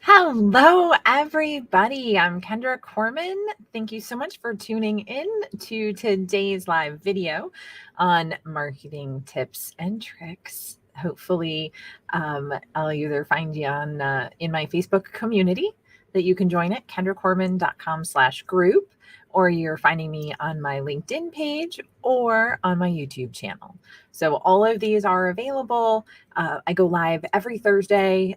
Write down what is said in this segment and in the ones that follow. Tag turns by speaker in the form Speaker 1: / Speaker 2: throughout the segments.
Speaker 1: Hello, everybody. I'm Kendra Corman. Thank you so much for tuning in to today's live video on marketing tips and tricks. Hopefully, I'll either find you on in my Facebook community that you can join at kendracorman.com/group, or you're finding me on my LinkedIn page or on my YouTube channel. So all of these are available. I go live every Thursday.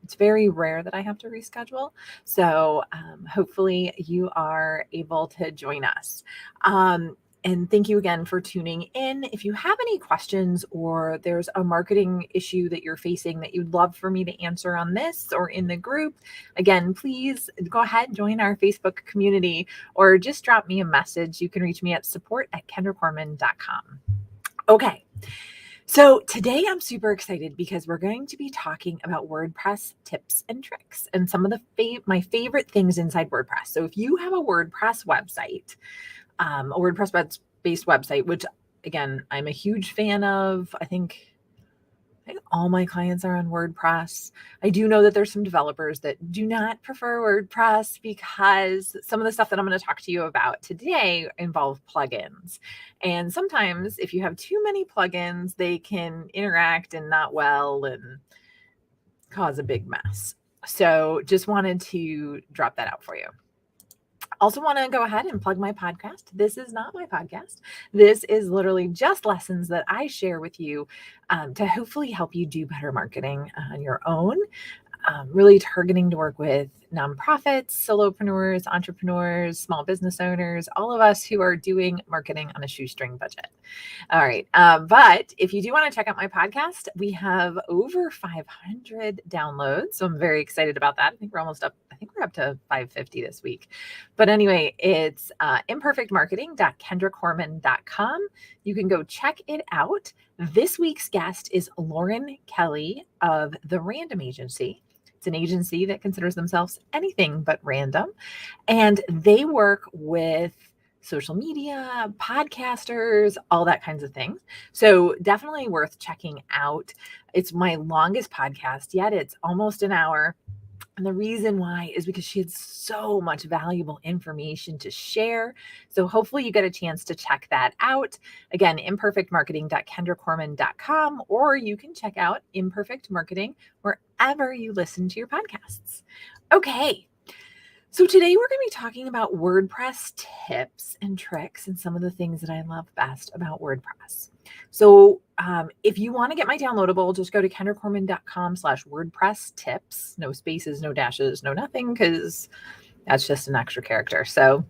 Speaker 1: It's very rare that I have to reschedule. So hopefully you are able to join us. And thank you again for tuning in. If you have any questions or there's a marketing issue that you're facing that you'd love for me to answer on this or in the group, again, please go ahead and join our Facebook community or just drop me a message. You can reach me at support@kendracorman.com. Okay. So today I'm super excited because we're going to be talking about WordPress tips and tricks and some of the my favorite things inside WordPress. So if you have a WordPress website, a WordPress-based website, which again, I'm a huge fan of, I think all my clients are on WordPress. I do know that there's some developers that do not prefer WordPress because some of the stuff that I'm going to talk to you about today involve plugins. And sometimes if you have too many plugins, they can interact and not well and cause a big mess. So just wanted to drop that out for you. Also want to go ahead and plug my podcast. This is not my podcast. This is literally just lessons that I share with you to hopefully help you do better marketing on your own. Really targeting to work with nonprofits, solopreneurs, entrepreneurs, small business owners, all of us who are doing marketing on a shoestring budget. All right. But if you do want to check out my podcast, we have over 500 downloads. So I'm very excited about that. I think we're almost up. I think we're up to 550 this week. But anyway, it's imperfectmarketing.kendracorman.com. You can go check it out. This week's guest is Lauren Kelly of The Random Agency. It's an agency that considers themselves anything but random. And they work with social media, podcasters, all that kinds of things. So definitely worth checking out. It's my longest podcast yet. It's almost an hour. And the reason why is because she had so much valuable information to share. So hopefully you get a chance to check that out. Again, imperfectmarketing.kendracorman.com, or you can check out Imperfect Marketing wherever you listen to your podcasts. Okay. So today we're going to be talking about WordPress tips and tricks and some of the things that I love best about WordPress. So if you want to get my downloadable, just go to kendracorman.com/WordPress tips. No spaces, no dashes, no nothing, because that's just an extra character. So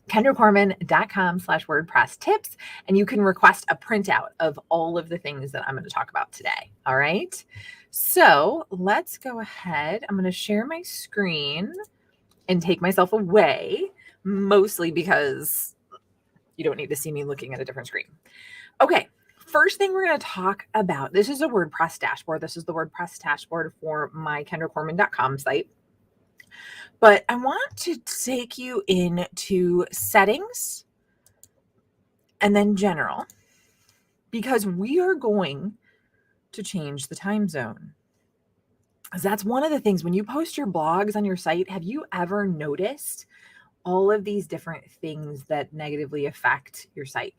Speaker 1: kendracorman.com/WordPress tips, and you can request a printout of all of the things that I'm going to talk about today. All right. So let's go ahead. I'm going to share my screen and take myself away, mostly because you don't need to see me looking at a different screen. Okay, first thing we're going to talk about, this is a WordPress dashboard. This is the WordPress dashboard for my kendracorman.com site. But I want to take you into settings and then general, because we are going to change the time zone. That's one of the things when you post your blogs on your site. Have you ever noticed all of these different things that negatively affect your site?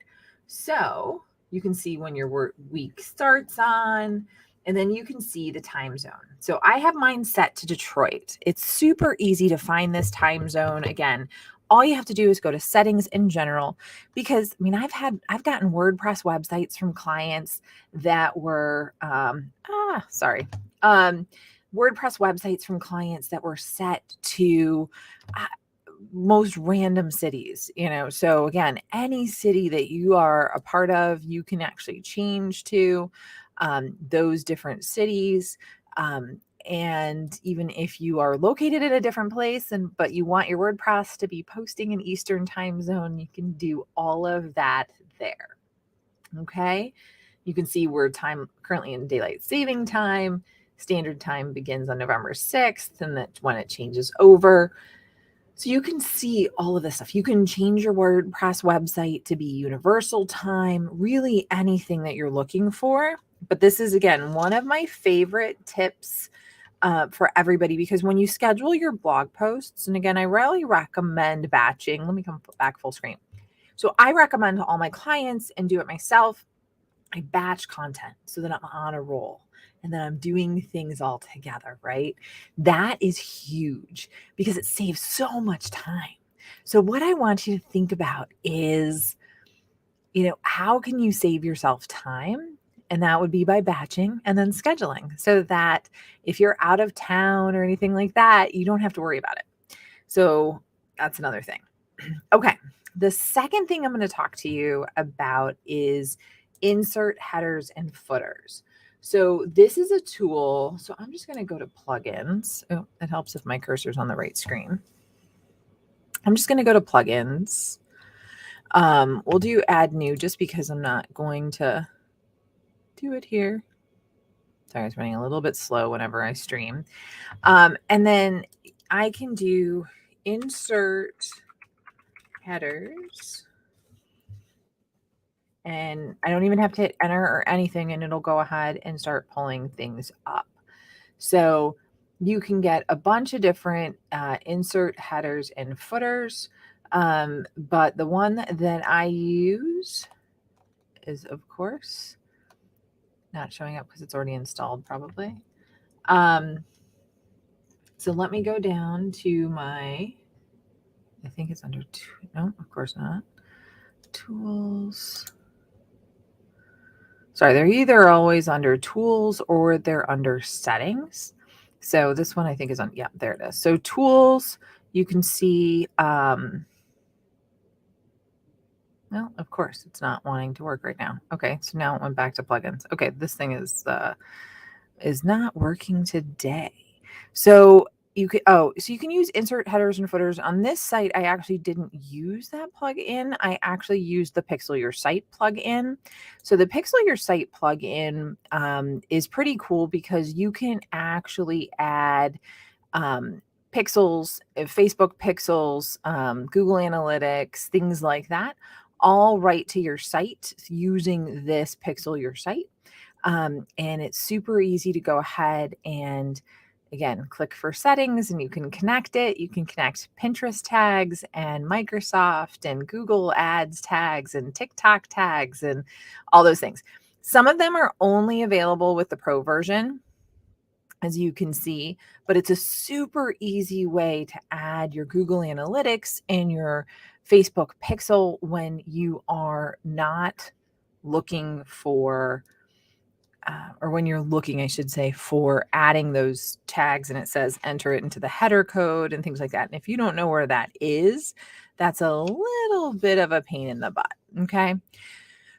Speaker 1: So you can see when your week starts on, and then you can see the time zone. So I have mine set to Detroit. It's super easy to find this time zone. Again, all you have to do is go to settings in general, because I mean, I've gotten WordPress websites from clients that were, WordPress websites from clients that were set to most random cities, so again, any city that you are a part of, you can actually change to those different cities. And even if you are located in a different place but you want your WordPress to be posting in Eastern time zone, you can do all of that there. Okay. You can see we're currently in daylight saving time. Standard time begins on November 6th, and that's when it changes over. So you can see all of this stuff. You can change your WordPress website to be universal time, really anything that you're looking for. But this is, again, one of my favorite tips for everybody, because when you schedule your blog posts, and again, I really recommend batching. Let me come back full screen. So I recommend to all my clients and do it myself. I batch content so that I'm on a roll and then I'm doing things all together, right? That is huge because it saves so much time. So what I want you to think about is, how can you save yourself time? And that would be by batching and then scheduling so that if you're out of town or anything like that, you don't have to worry about it. So that's another thing. Okay. The second thing I'm going to talk to you about is insert headers and footers. So this is a tool. So I'm just going to go to plugins. Oh, it helps if my cursor's on the right screen. I'm just going to go to plugins. We'll do add new just because I'm not going to do it here. Sorry, it's running a little bit slow whenever I stream. And then I can do insert headers. And I don't even have to hit enter or anything, and it'll go ahead and start pulling things up. So you can get a bunch of different insert headers and footers. But the one that I use is, of course, not showing up because it's already installed probably. So let me go down to my, I think it's under, no, of course not. Tools. Sorry, they're either always under tools or they're under settings. So this one I think is on, yeah, there it is. So tools, you can see, well, of course it's not wanting to work right now. Okay, so now it went back to plugins. Okay, this thing is not working today. So you can, so you can use insert headers and footers. On this site, I actually didn't use that plugin. I actually used the Pixel Your Site plugin. So the Pixel Your Site plugin is pretty cool because you can actually add pixels, Facebook pixels, Google Analytics, things like that, all right to your site using this Pixel Your Site. And it's super easy to go ahead and, again, click for settings and you can connect it. You can connect Pinterest tags and Microsoft and Google Ads tags and TikTok tags and all those things. Some of them are only available with the Pro version, as you can see, but it's a super easy way to add your Google Analytics and your Facebook pixel when you are not looking for or when you're looking, I should say, for adding those tags and it says enter it into the header code and things like that. And if you don't know where that is, that's a little bit of a pain in the butt. Okay.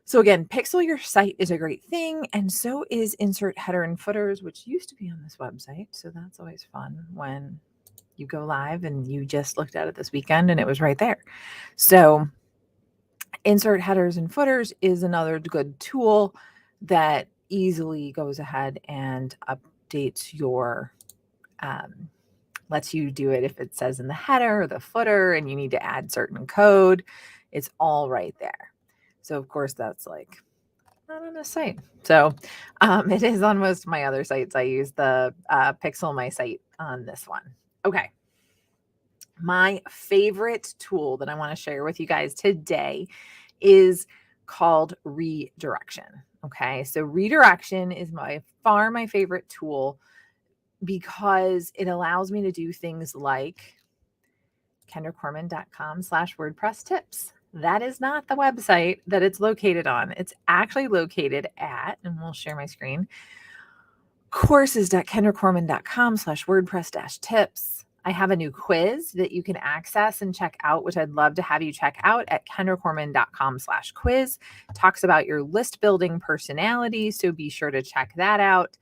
Speaker 1: So again, Pixel Your Site is a great thing. And so is insert header and footers, which used to be on this website. So that's always fun when you go live and you just looked at it this weekend and it was right there. So insert headers and footers is another good tool that easily goes ahead and updates your, lets you do it if it says in the header or the footer and you need to add certain code. It's all right there. So of course that's like not on this site. So it is on most of my other sites. I use the Pixel My Site on this one. Okay. My favorite tool that I want to share with you guys today is called redirection. Okay, so redirection is by far my favorite tool because it allows me to do things like kendracorman.com/WordPress tips. That is not the website that it's located on. It's actually located at, and we'll share my screen, courses.kendracorman.com/WordPress-tips. I have a new quiz that you can access and check out, which I'd love to have you check out at kendracorman.com/quiz. Talks about your list building personality, so be sure to check that out.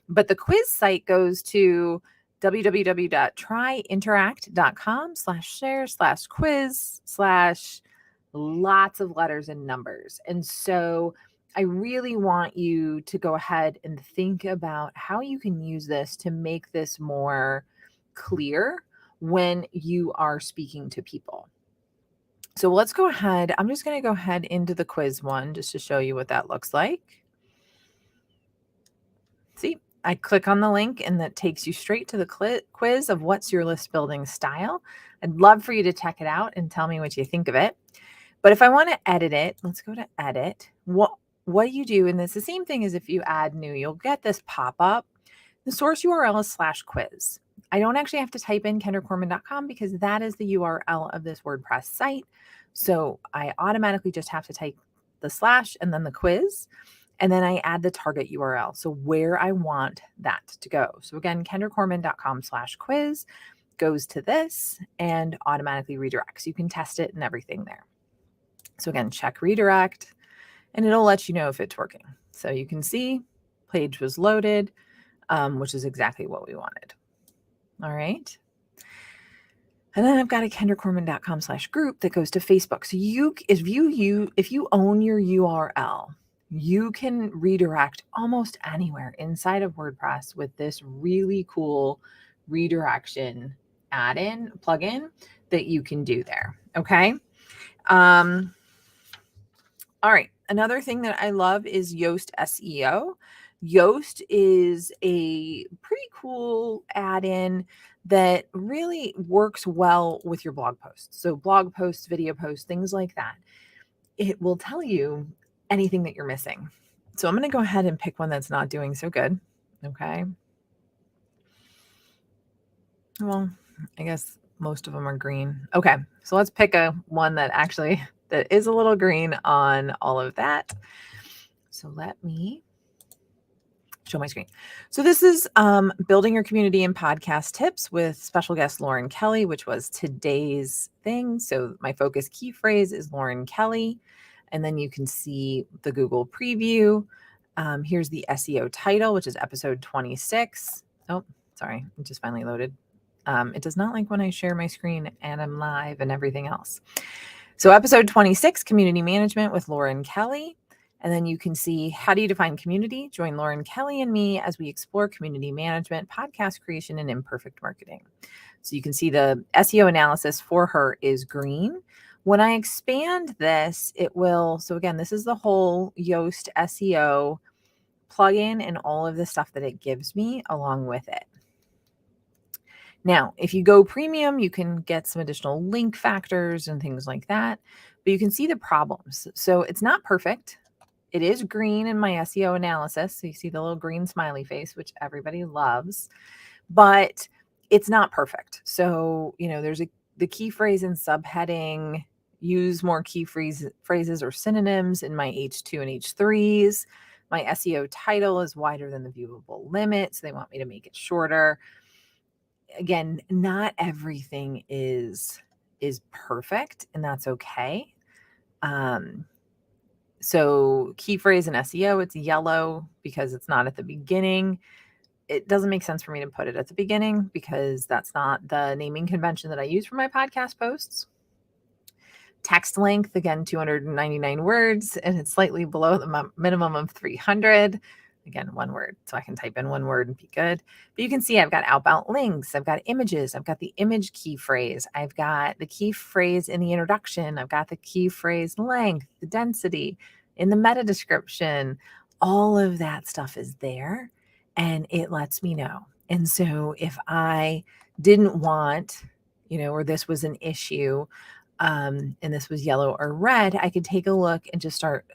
Speaker 1: But the quiz site goes to www.tryinteract.com/share/quiz/ lots of letters and numbers. And so I really want you to go ahead and think about how you can use this to make this more clear when you are speaking to people. So let's go ahead. I'm just going to go ahead into the quiz one just to show you what that looks like. See, I click on the link and that takes you straight to the quiz of what's your list building style. I'd love for you to check it out and tell me what you think of it. But if I want to edit it, let's go to edit. What you do, and it's the same thing as if you add new, you'll get this pop-up. The source URL is /quiz. I don't actually have to type in kendracorman.com because that is the URL of this WordPress site. So I automatically just have to type the / and then the quiz. And then I add the target URL. So where I want that to go. So again, kendracorman.com /quiz goes to this and automatically redirects. You can test it and everything there. So again, check redirect and it'll let you know if it's working. So you can see page was loaded, which is exactly what we wanted. All right. And then I've got a kendracorman.com /group that goes to Facebook. So if you own your URL, you can redirect almost anywhere inside of WordPress with this really cool redirection add-in plugin that you can do there. Okay. All right. Another thing that I love is Yoast SEO. Yoast is a pretty cool add-in that really works well with your blog posts. So blog posts, video posts, things like that. It will tell you anything that you're missing. So I'm going to go ahead and pick one that's not doing so good. Okay. Well, I guess most of them are green. Okay. So let's pick one that is a little green on all of that. So let me show my screen. So this is building your community and podcast tips with special guest Lauren Kelly, which was today's thing. So my focus key phrase is Lauren Kelly. And then you can see the Google preview. Here's the SEO title, which is episode 26. Oh, sorry. It just finally loaded. It does not like when I share my screen and I'm live and everything else. So episode 26, community management with Lauren Kelly. And then you can see how do you define community? Join Lauren Kelly and me as we explore community management, podcast creation, and imperfect marketing. So you can see the SEO analysis for her is green. When I expand this, it will, so again, this is the whole Yoast SEO plugin and all of the stuff that it gives me along with it. Now, if you go premium, you can get some additional link factors and things like that, but you can see the problems. So it's not perfect. It is green in my SEO analysis. So you see the little green smiley face, which everybody loves, but it's not perfect. So, there's the key phrase and subheading, use more key phrases or synonyms in my H2 and H3s. My SEO title is wider than the viewable limit. So they want me to make it shorter. Again, not everything is perfect, and that's okay. So key phrase in SEO, it's yellow because it's not at the beginning. It doesn't make sense for me to put it at the beginning because that's not the naming convention that I use for my podcast posts. Text length, again, 299 words, and it's slightly below the minimum of 300. Again, one word. So I can type in one word and be good. But you can see I've got outbound links. I've got images. I've got the image key phrase. I've got the key phrase in the introduction. I've got the key phrase length, the density in the meta description. All of that stuff is there and it lets me know. And so if I didn't want, or this was an issue, and this was yellow or red, I could take a look and just start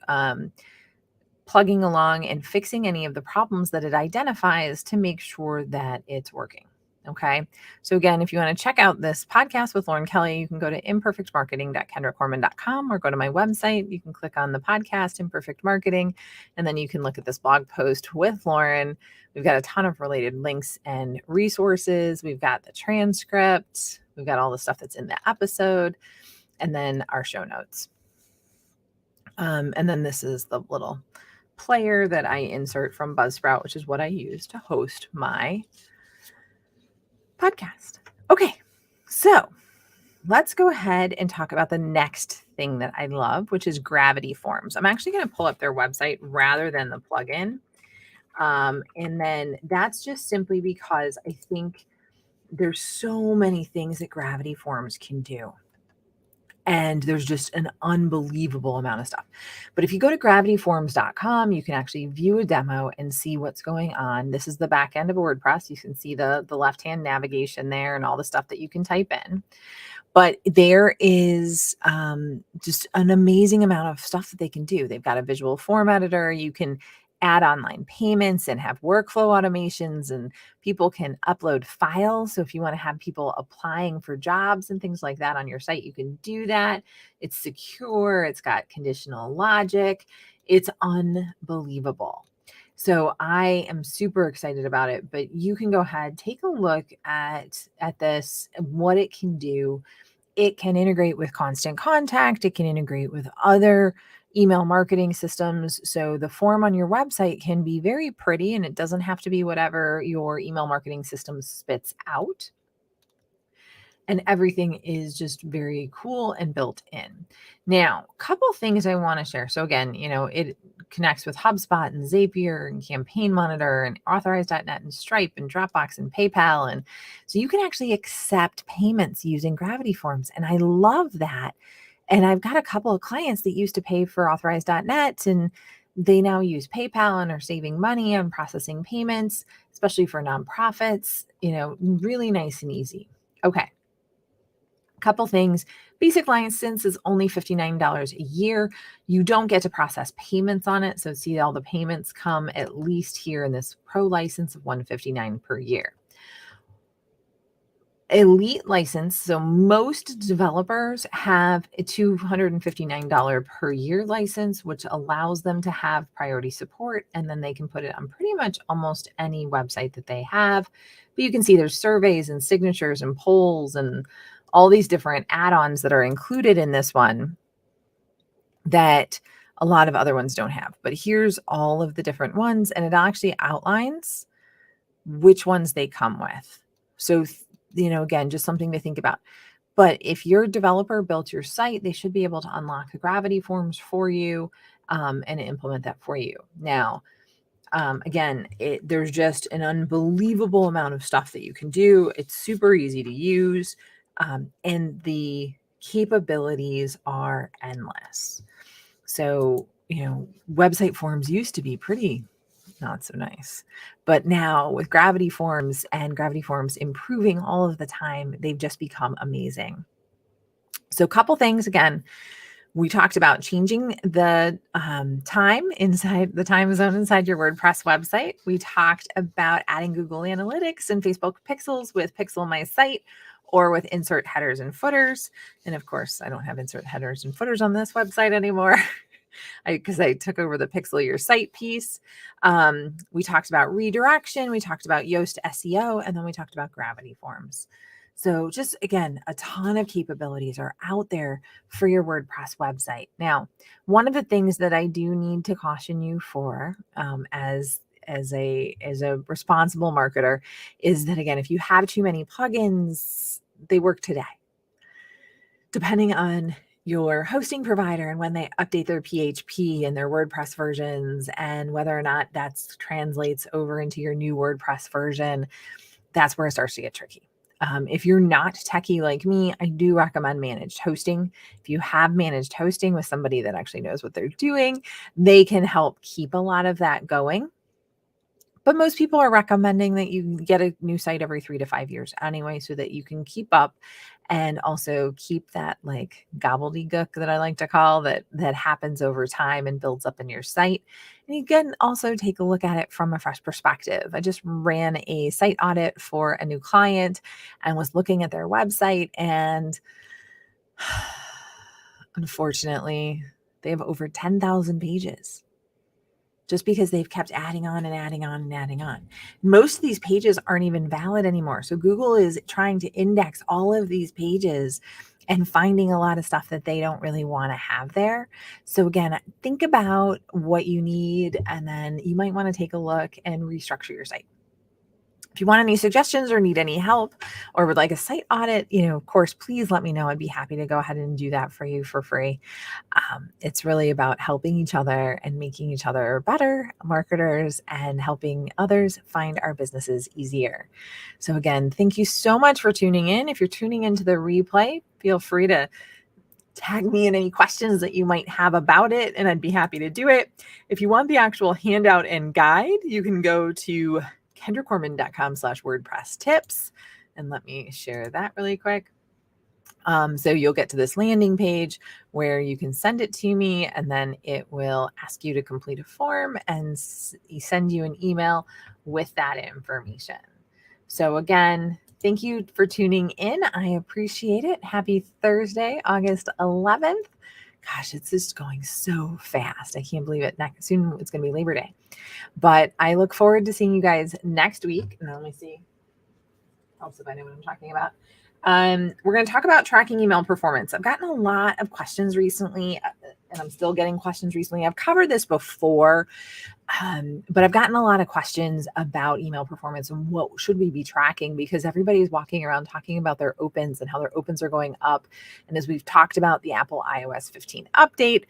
Speaker 1: plugging along and fixing any of the problems that it identifies to make sure that it's working. Okay. So again, if you want to check out this podcast with Lauren Kelly, you can go to imperfectmarketing.kendracorman.com or go to my website. You can click on the podcast, Imperfect Marketing, and then you can look at this blog post with Lauren. We've got a ton of related links and resources. We've got the transcript. We've got all the stuff that's in the episode, and then our show notes. And then this is the little player that I insert from Buzzsprout, which is what I use to host my podcast. Okay, so let's go ahead and talk about the next thing that I love, which is Gravity Forms. I'm actually going to pull up their website rather than the plugin. And then that's just simply because I think there's so many things that Gravity Forms can do. And there's just an unbelievable amount of stuff. But if you go to gravityforms.com, you can actually view a demo and see what's going on. This is the back end of WordPress. You can see the left-hand navigation there and all the stuff that you can type in. But there is just an amazing amount of stuff that they can do. They've got a visual form editor. You can add online payments and have workflow automations, and people can upload files. So if you want to have people applying for jobs and things like that on your site, you can do that. It's secure. It's got conditional logic. It's unbelievable. So I am super excited about it, but you can go ahead, take a look at this, what it can do. It can integrate with Constant Contact. It can integrate with other email marketing systems. So the form on your website can be very pretty, and it doesn't have to be whatever your email marketing system spits out. And everything is just very cool and built in. Now, a couple things I want to share. So again, it connects with HubSpot and Zapier and Campaign Monitor and Authorize.net and Stripe and Dropbox and PayPal. And so you can actually accept payments using Gravity Forms. And I love that. And I've got a couple of clients that used to pay for Authorize.net, and they now use PayPal and are saving money on processing payments, especially for nonprofits, really nice and easy. Okay. Couple things. Basic license is only $59 a year. You don't get to process payments on it. So see, all the payments come at least here in this pro license of $159 per year. Elite license. So most developers have a $259 per year license, which allows them to have priority support. And then they can put it on pretty much almost any website that they have. But you can see there's surveys and signatures and polls and all these different add-ons that are included in this one that a lot of other ones don't have. But here's all of the different ones, and it actually outlines which ones they come with. So, again, just something to think about. But if your developer built your site, they should be able to unlock the Gravity Forms for you and implement that for you. Now, again, there's just an unbelievable amount of stuff that you can do. It's super easy to use. And the capabilities are endless. So, website forms used to be pretty not so nice. But now with Gravity Forms and Gravity Forms improving all of the time, they've just become amazing. So a couple things, again, we talked about changing the time inside the time zone inside your WordPress website. We talked about adding Google Analytics and Facebook Pixels with Pixel My Site or with insert headers and footers. And of course, I don't have insert headers and footers on this website anymore because I took over the Pixel Your Site piece. We talked about redirection. We talked about Yoast SEO, and then we talked about Gravity Forms. So just, again, a ton of capabilities are out there for your WordPress website. Now, one of the things that I do need to caution you for as a responsible marketer is that, again, if you have too many plugins, they work today. Depending on your hosting provider and when they update their PHP and their WordPress versions and whether or not that translates over into your new WordPress version, that's where it starts to get tricky. If you're not techie like me, I do recommend managed hosting. If you have managed hosting with somebody that actually knows what they're doing, they can help keep a lot of that going. But most people are recommending that you get a new site every 3 to 5 years anyway, so that you can keep up and also keep that like gobbledygook that I like to call that happens over time and builds up in your site. And you can also take a look at it from a fresh perspective. I just ran a site audit for a new client and was looking at their website, and unfortunately, they have over 10,000 pages. Just because they've kept adding on and adding on and adding on. Most of these pages aren't even valid anymore. So Google is trying to index all of these pages and finding a lot of stuff that they don't really want to have there. So again, think about what you need, and then you might want to take a look and restructure your site. If you want any suggestions or need any help or would like a site audit, of course, please let me know. I'd be happy to go ahead and do that for you for free. It's really about helping each other and making each other better marketers and helping others find our businesses easier. So again, thank you so much for tuning in. If you're tuning into the replay, feel free to tag me in any questions that you might have about it, and I'd be happy to do it. If you want the actual handout and guide, you can go to kendracorman.com/WordPress tips. And let me share that really quick. So you'll get to this landing page where you can send it to me, and then it will ask you to complete a form and send you an email with that information. So again, thank you for tuning in. I appreciate it. Happy Thursday, August 11th. Gosh, it's just going so fast. I can't believe it. Soon it's going to be Labor Day. But I look forward to seeing you guys next week. Now let me see. Helps if I know what I'm talking about. We're going to talk about tracking email performance. I've gotten a lot of questions recently, and I'm still getting questions recently. I've covered this before, but I've gotten a lot of questions about email performance and what should we be tracking, because everybody's walking around talking about their opens and how their opens are going up. And as we've talked about, the Apple iOS 15 update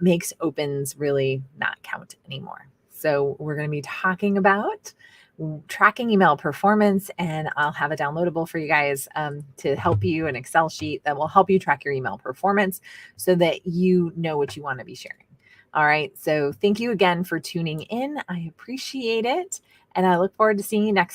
Speaker 1: makes opens really not count anymore. So we're going to be talking about tracking email performance, and I'll have a downloadable for you guys to help you, an Excel sheet that will help you track your email performance so that you know what you want to be sharing. All right. So thank you again for tuning in. I appreciate it. And I look forward to seeing you next